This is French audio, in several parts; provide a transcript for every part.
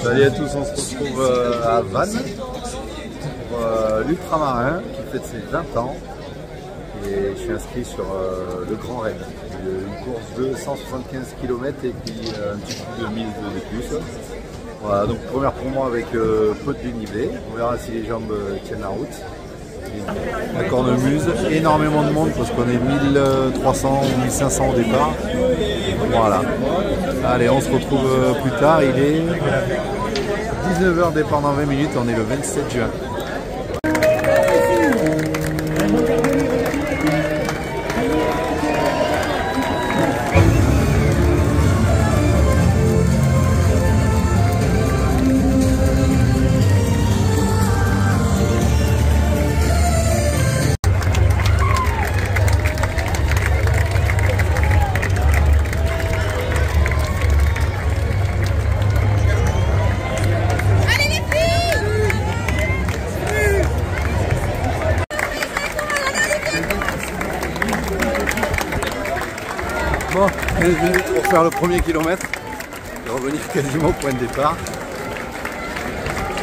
Salut à tous, on se retrouve à Vannes pour l'ultramarin qui fête ses 20 ans et je suis inscrit sur le Grand Raid, une course de 175 km et puis un petit coup de mise de plus. Voilà, donc première pour moi avec peu de dénivelé, on verra si les jambes tiennent la route. La cornemuse, énormément de monde parce qu'on est 1300 ou 1500 au départ. Voilà. Allez, on se retrouve plus tard. Il est 19 h départ dans 20 minutes. On est le 27 juin. Bon, 15 minutes pour faire le premier kilomètre et revenir quasiment au point de départ.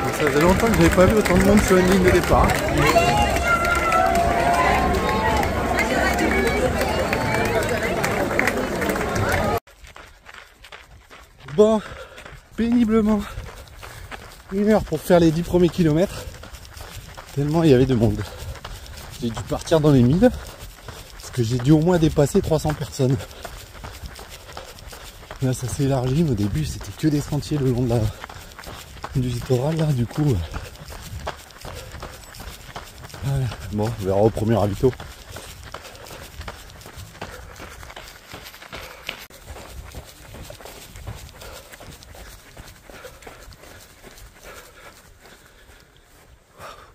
Donc ça faisait longtemps que je n'avais pas vu autant de monde sur une ligne de départ. Bon, péniblement 1 heure pour faire les 10 premiers kilomètres, tellement il y avait de monde. J'ai dû partir dans les 1000 parce que j'ai dû au moins dépasser 300 personnes. Là ça s'est élargi, mais au début c'était que des sentiers le long de du littoral là, du coup. Voilà. Bon, on verra au premier ravito.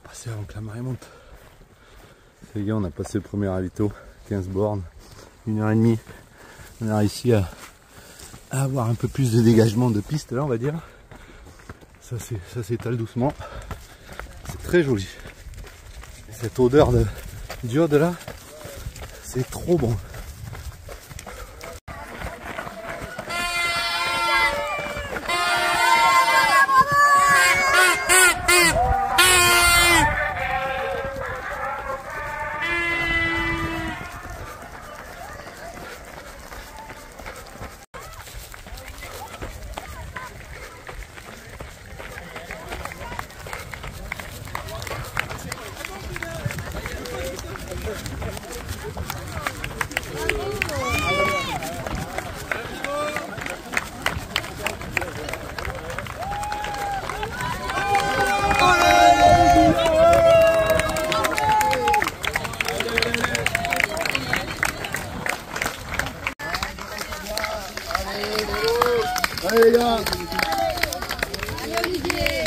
Passer avant que la marée monte. Les gars, on a passé le premier ravito, 15 bornes, 1h30. On a réussi à avoir un peu plus de dégagement de piste là, on va dire. Ça s'étale doucement. C'est très joli. Et cette odeur d'iode là, c'est trop bon. Allez les gars. Allez Olivier.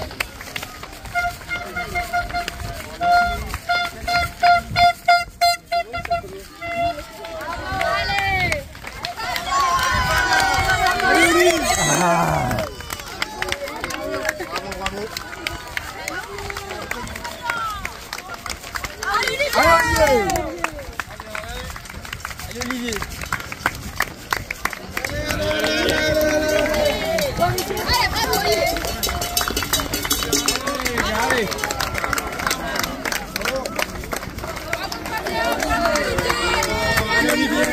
Allez Olivier.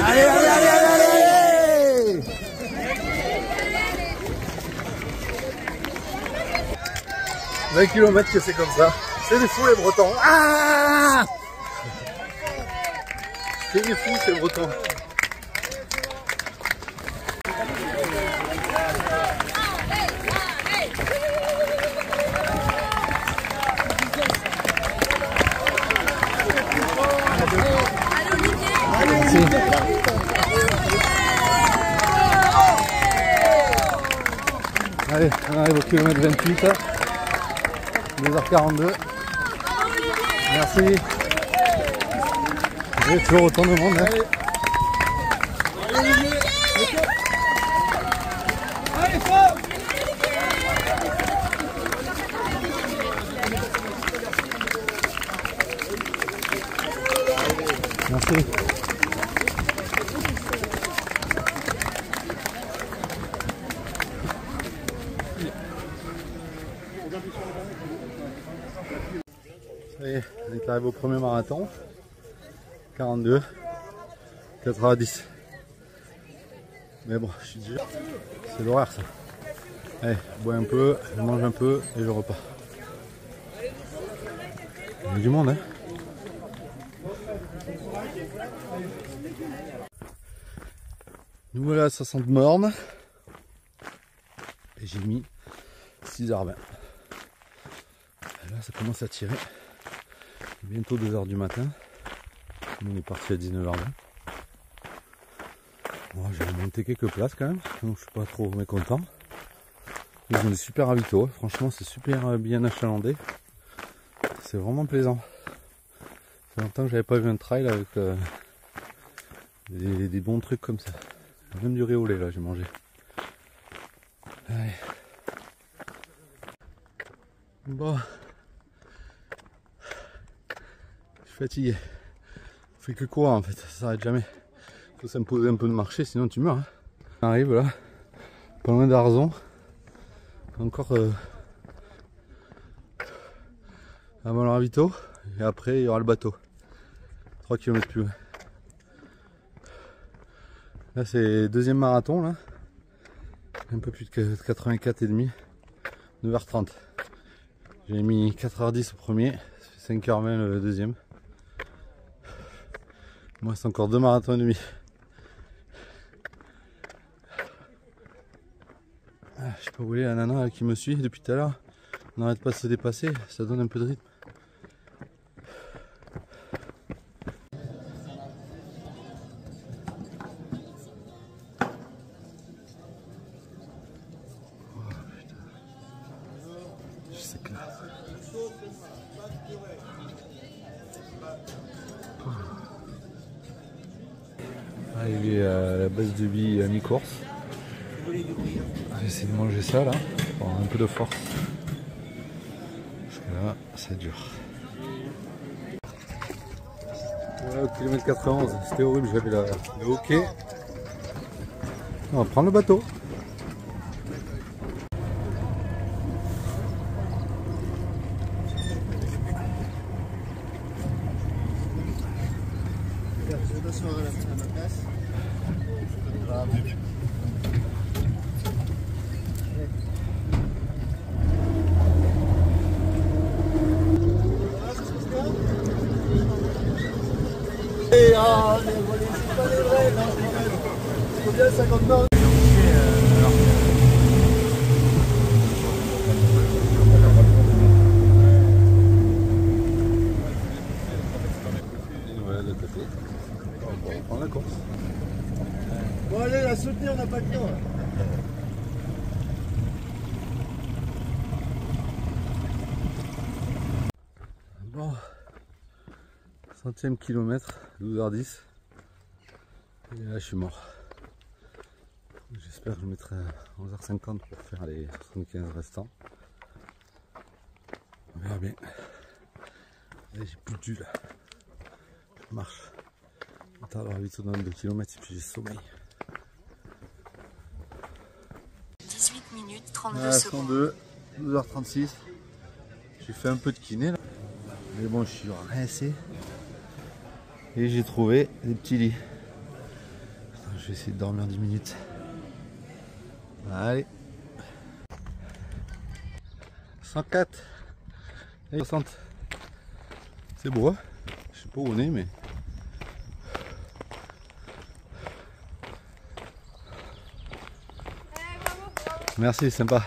Allez 20 km que c'est comme ça. C'est des fous les Bretons. Ah, c'est des fous ces Bretons. Allez, on arrive au kilomètre 28, 2h42. Merci. Il y a toujours autant de monde. Hein. Allez fort. Merci. J'arrive au premier marathon. 42, 90. Mais bon, je suis déjà... C'est l'horaire ça. Allez, je bois un peu, je mange un peu et je repars. Il y a du monde, hein. Nous voilà à 60 bornes. Et j'ai mis 6h20. Et là ça commence à tirer. Bientôt 2h du matin. On est parti à 19h20. Bon, j'ai monté quelques places quand même, donc je suis pas trop mécontent. Ils ont des super ravitaux, franchement c'est super bien achalandé. C'est vraiment plaisant. Ça fait longtemps que j'avais pas vu un trail avec des bons trucs comme ça. Même du riz au lait là j'ai mangé. Allez. Bon. Je suis fatigué. On fait que courir en fait, ça s'arrête jamais. Faut s'imposer un peu de marcher sinon tu meurs. Hein. On arrive là, pas loin d'Arzon. Encore avant le ravito. Et après il y aura le bateau. 3 km plus loin. Là c'est le deuxième marathon là. Un peu plus de 84,5. 9h30. J'ai mis 4h10 au premier. Ça fait 5h20 le deuxième. Moi c'est encore 2 marathons et demi. Ah, je sais pas où est la nana qui me suit depuis tout à l'heure. On n'arrête pas de se dépasser, ça donne un peu de rythme. Oh putain. Je sais que là. Ah, il est à la base de vie à mi-course. J'essaie de manger ça là, pour avoir un peu de force. Parce que là, ça dure. Voilà, au kilomètre 91, c'était horrible, j'avais le hockey. On va prendre le bateau. pas les vrais, non, combien 50 bornes. Voilà de côté. On prend la course. Bon allez, la soutenir, on n'a pas le temps. Bon, 100e kilomètre, 12h10. Et là je suis mort. J'espère que je mettrai 11h50 pour faire les 75 restants. On verra bien. Là j'ai plus de jus là. Je marche. Attends, alors vite au nombre de kilomètres et puis j'ai sommeil. 18 minutes 32 secondes. 102, 12h36. J'ai fait un peu de kiné là. Mais bon, je suis rincé. Et j'ai trouvé des petits lits. Attends, je vais essayer de dormir 10 minutes. Allez. 104. Et 60. C'est beau, hein? Je sais pas où on est, mais... Merci, sympa.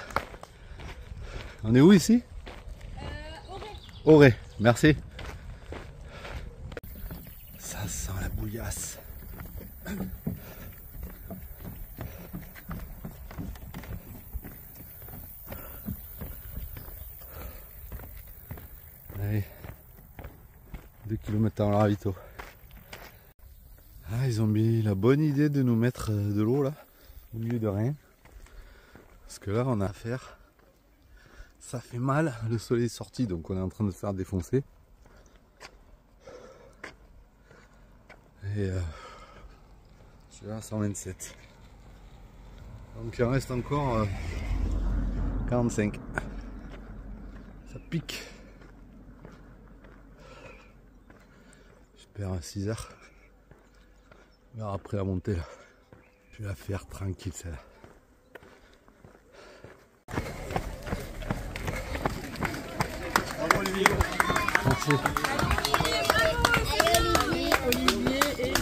On est où ici? Auré, merci. Ça sent la bouillasse. Allez, 2 km avant le ravito. Ah, ils ont mis la bonne idée de nous mettre de l'eau là, au milieu de rien. Parce que là, on a affaire. Ça fait mal, le soleil est sorti, donc on est en train de se faire défoncer. Et je suis à 127. Donc il en reste encore 45. Ça pique. perd à 6 h. Alors après la montée là, je vais la faire tranquille celle-là. Merci. Olivier et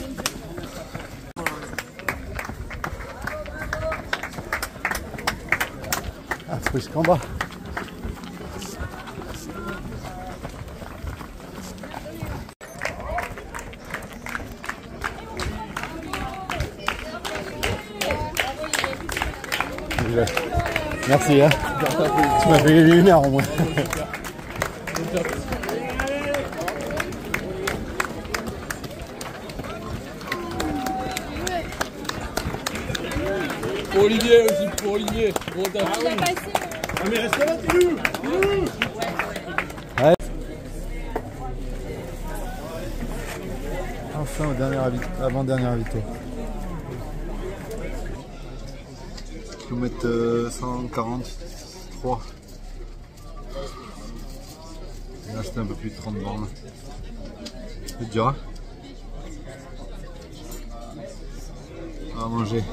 Ah, c'est jusqu'en bas. Merci, hein. Tu m'as fait 1 heure au moins. Pour Olivier aussi, pour Olivier. Ah mais reste là, Tilou. Ouais. Enfin, avant-dernier invité. Kilomètre 143. Et là, c'était un peu plus de 30 bornes. C'est dur, hein. On va manger.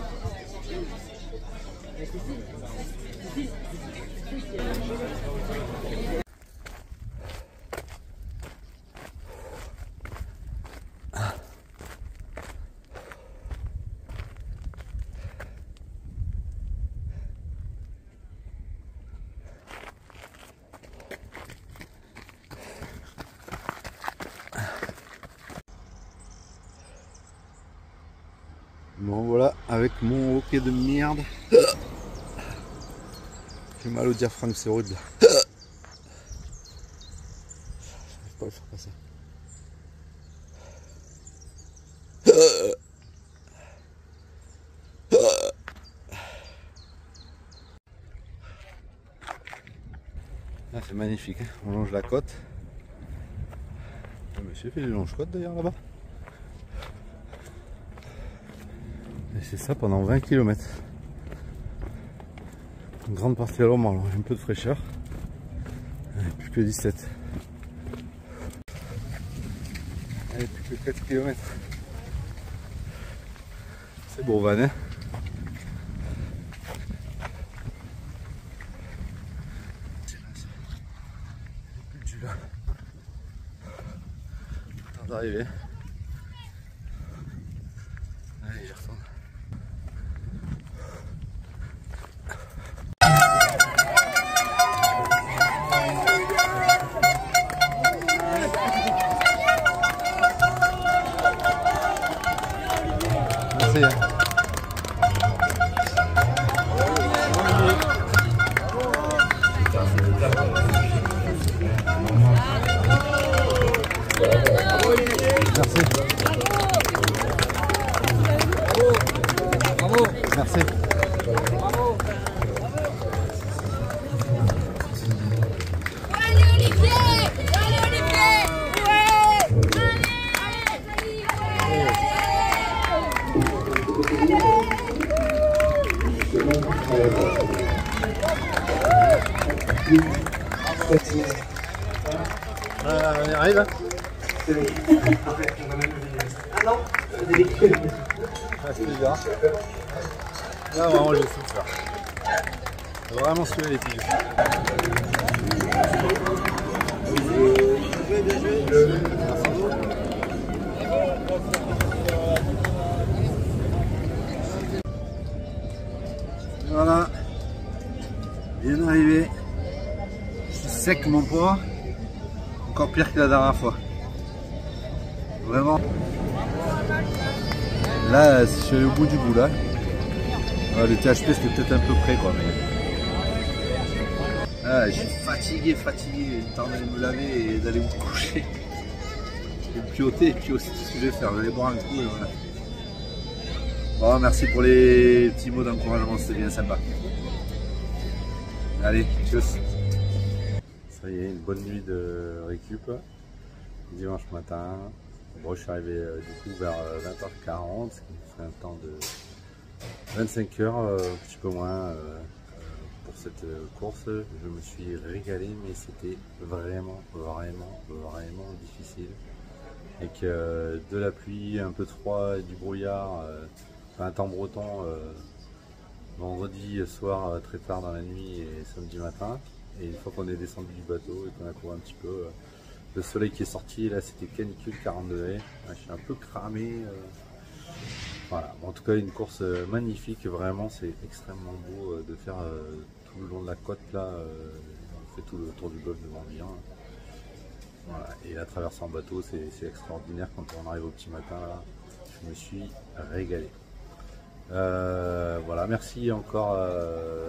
Bon voilà, avec mon hockey de merde. J'ai mal au diaphragme, c'est horrible. J'arrive pas à le faire passer. Ah, c'est magnifique, hein. On longe la côte. Le monsieur fait les longes-côtes d'ailleurs là-bas. Et c'est ça pendant 20 km. Une grande partie à l'ombre, alors j'ai un peu de fraîcheur. Allez, plus que 17. Allez, plus que 4 km. C'est Bourvan, hein. Plus du là. Temps d'arriver. Allez, j'y retourne. Merci. Bravo. Merci. Allez Olivier! Allez Olivier! On y arrive. Ah non, Ah, c'est bizarre. Là vraiment j'ai souffert. J'ai vraiment suivi les pieds. Voilà. Bien arrivé. Je suis sec mon poids. Encore pire que la dernière fois. Vraiment. Là, je suis allé au bout du bout là. Le THP c'était peut-être un peu près quoi. Mais... Ah, je suis fatigué. Le temps d'aller me laver et d'aller me coucher. Je vais me pioter et puis aussi tout ce que je vais faire. Je vais aller boire un coup et voilà. Bon, merci pour les petits mots d'encouragement, c'était bien sympa. Allez, tchuss. Ça y est, une bonne nuit de récup. Dimanche matin. Bon, je suis arrivé du coup vers 20h40, ce qui me fait un temps de 25 h, un petit peu moins pour cette course. Je me suis régalé, mais c'était vraiment difficile. avec de la pluie, un peu de froid et du brouillard, un temps breton vendredi soir très tard dans la nuit et samedi matin. Et une fois qu'on est descendu du bateau et qu'on a couru un petit peu, le soleil qui est sorti, là c'était canicule 40 degrés, je suis un peu cramé. Voilà, en tout cas une course magnifique, vraiment c'est extrêmement beau de faire tout le long de la côte là, on fait tout le tour du golfe de Morbihan. Voilà. Et la traversée en bateau c'est extraordinaire quand on arrive au petit matin là, je me suis régalé. Voilà, merci encore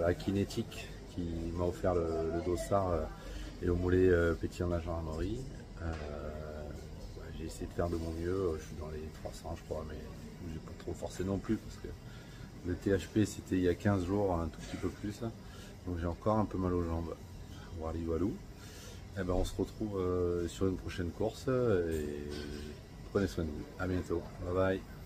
à Kinetic qui m'a offert le dossard et au moulet pétillant de la gendarmerie. J'ai essayé de faire de mon mieux, je suis dans les 300 je crois, mais j'ai pas trop forcé non plus parce que le THP c'était il y a 15 jours, un tout petit peu plus, donc j'ai encore un peu mal aux jambes. Voilà, walou. Et ben on se retrouve sur une prochaine course et prenez soin de vous. À bientôt. Bye bye.